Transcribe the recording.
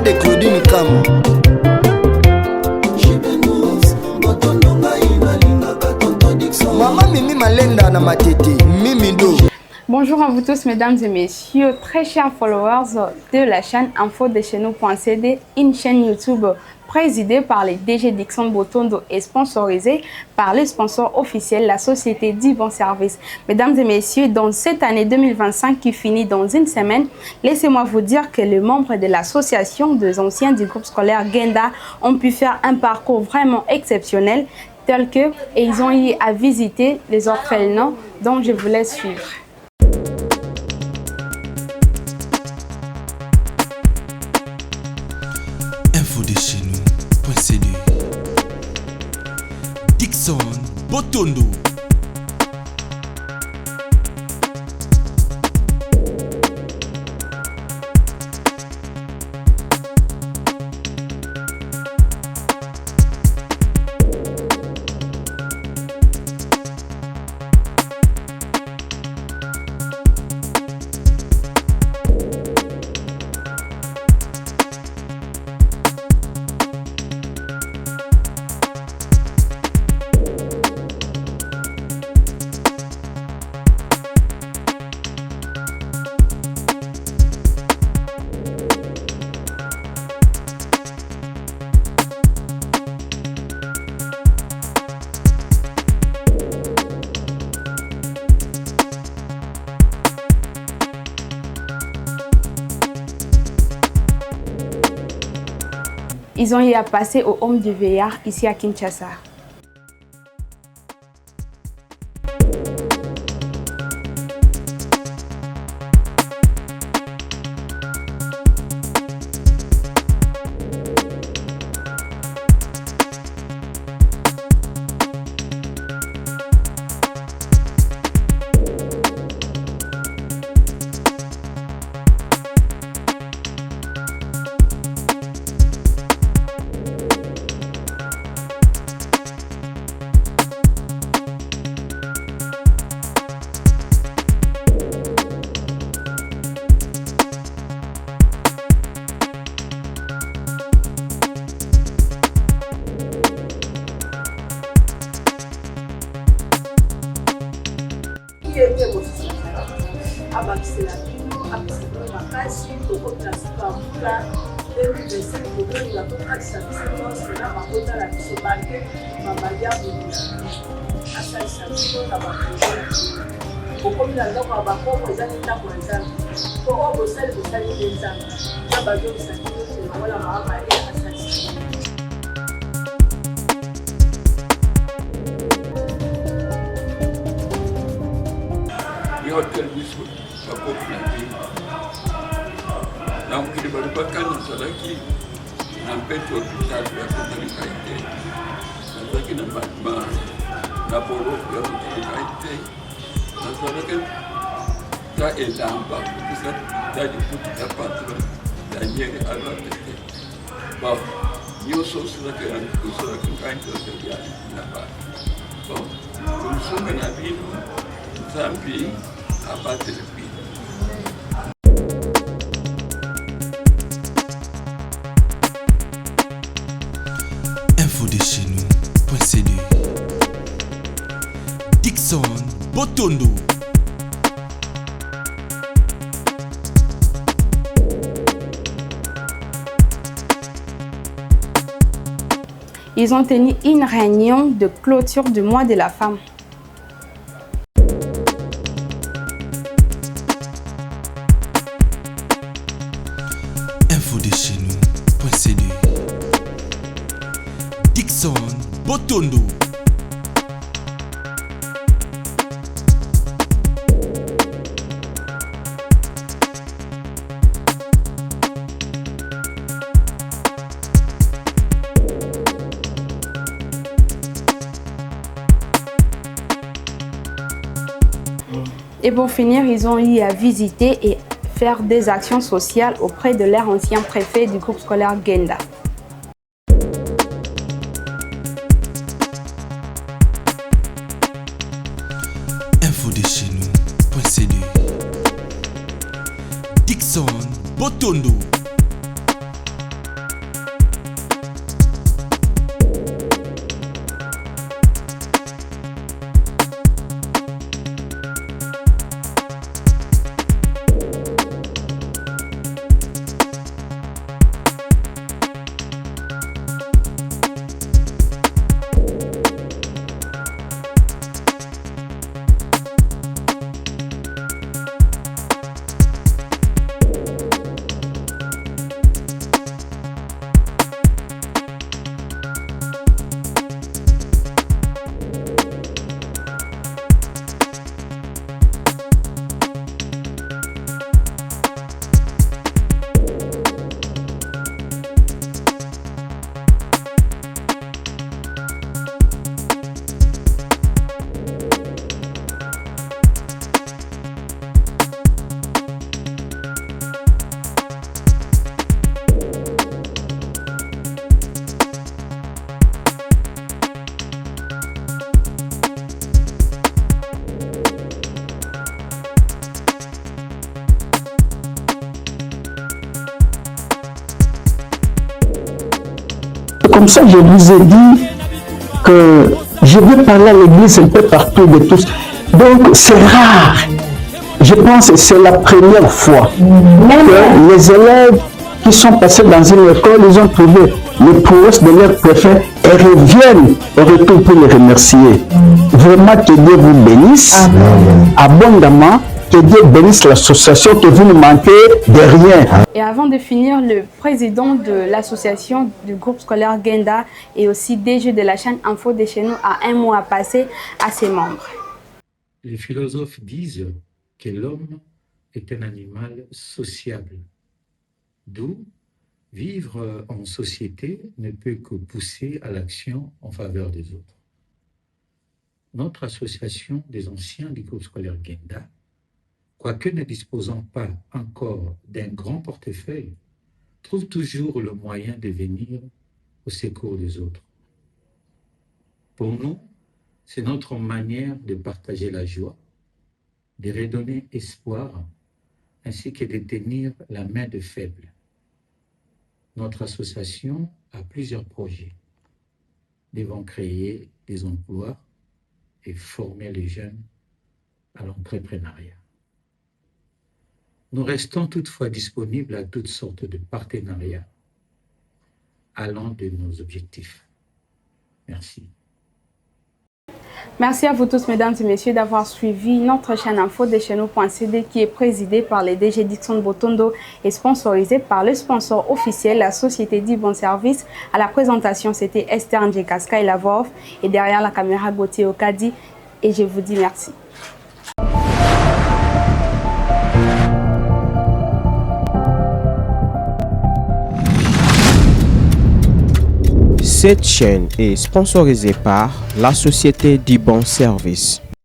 de Claudine Kamo. Maman Mimi Malenda na matete, Mimi Do. Bonjour à vous tous, mesdames et messieurs, très chers followers de la chaîne Info de chez nous.cd, une chaîne YouTube présidée par les DG Dixon Botondo et sponsorisée par le sponsor officiel, la société Dibon Service. Mesdames et messieurs, dans cette année 2025 qui finit dans une semaine, laissez-moi vous dire que les membres de l'association des anciens du groupe scolaire Genda ont pu faire un parcours vraiment exceptionnel, tel que ils ont eu à visiter les orphelinats dont je vous laisse suivre. Info de chez nous.cd Dixon Botondo. Ils ont eu à passer au Home du Veillard ici à Kinshasa. Donc, il ne va pas qu'à nous faire qui n'empêche l'hôpital de la totalité. C'est qui n'a pas de mal. La polo de la totalité. Ça est là en bas. Ça, du coup, tu n'as pas de dernière à la tête. Bon, nous sommes sur la campagne de la bas. Bon, nous sommes dans la ville, nous sommes pays à battre le pays. Info de chez nous.cd Dixon Botondo. Ils ont tenu une réunion de clôture du mois de la femme. Info de chez nous.cd Dixon Botondo. Et pour finir, ils ont eu à visiter et faire des actions sociales auprès de leur ancien préfet du groupe scolaire Genda. Info de chez nous.cd Dixon Botondo. comme ça, je vous ai dit que je veux parler à l'église un peu partout de tous. Donc, c'est rare. Je pense que c'est la première fois que les élèves qui sont passés dans une école, ils ont trouvé les prouesses de leur prophète et reviennent au retour pour les remercier. Vraiment, que Dieu vous bénisse abondamment, que Dieu bénisse l'association, que vous ne manquez de rien. Et avant de finir, le président de l'association du groupe scolaire Genda et aussi DG de la chaîne Info de chez nous a un mot à passer à ses membres. Les philosophes disent que l'homme est un animal sociable, d'où vivre en société ne peut que pousser à l'action en faveur des autres. Notre association des anciens du groupe scolaire Genda, quoique ne disposant pas encore d'un grand portefeuille, trouve toujours le moyen de venir au secours des autres. Pour nous, c'est notre manière de partager la joie, de redonner espoir, ainsi que de tenir la main des faibles. Notre association a plusieurs projets, devant créer des emplois et former les jeunes à l'entrepreneuriat. Nous restons toutefois disponibles à toutes sortes de partenariats allant de nos objectifs. Merci. Merci à vous tous, mesdames et messieurs, d'avoir suivi notre chaîne Info de chez nous.cd qui est présidée par les DG Dickson Botondo et sponsorisée par le sponsor officiel, la société dit Bon Service. À la présentation, c'était Esther Njekaska et la voix off, et derrière la caméra, Gauthier Okadi. Et je vous dis merci. Cette chaîne est sponsorisée par la société dit Bon Service.